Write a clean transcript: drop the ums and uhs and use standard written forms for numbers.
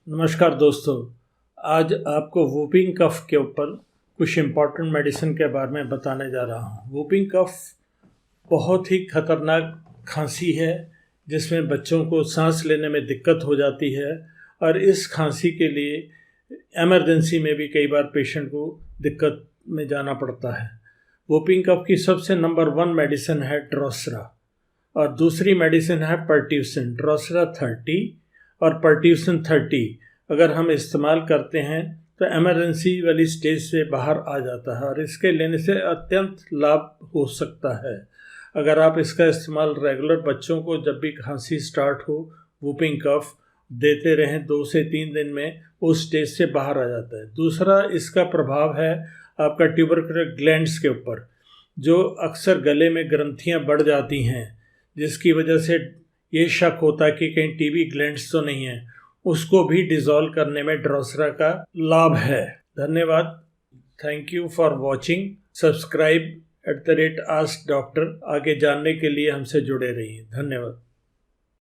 नमस्कार दोस्तों। आज आपको वूपिंग कफ के ऊपर कुछ इम्पॉर्टेंट मेडिसिन के बारे में बताने जा रहा हूँ। वूपिंग कफ बहुत ही खतरनाक खांसी है जिसमें बच्चों को सांस लेने में दिक्कत हो जाती है और इस खांसी के लिए इमरजेंसी में भी कई बार पेशेंट को दिक्कत में जाना पड़ता है। वूपिंग कफ की सबसे नंबर 1 मेडिसिन है ड्रोसरा और दूसरी मेडिसिन है पर्ट्यूसिन। ड्रोसरा 30 और पर्ट्यूसिन 30 अगर हम इस्तेमाल करते हैं तो इमरजेंसी वाली स्टेज से बाहर आ जाता है और इसके लेने से अत्यंत लाभ हो सकता है। अगर आप इसका इस्तेमाल रेगुलर बच्चों को जब भी खांसी स्टार्ट हो वूपिंग कफ देते रहें 2 से 3 दिन में उस स्टेज से बाहर आ जाता है। दूसरा इसका प्रभाव है आपका ट्यूबरकुलर ग्लैंड्स के ऊपर, जो अक्सर गले में ग्रंथियां बढ़ जाती हैं जिसकी वजह से ये शक होता है कि कहीं टीबी ग्लैंड्स तो नहीं है, उसको भी डिसॉल्व करने में ड्रोसरा का लाभ है। धन्यवाद। Thank you for watching. Subscribe @AskDoctor। आगे जानने के लिए हमसे जुड़े रहिए। धन्यवाद।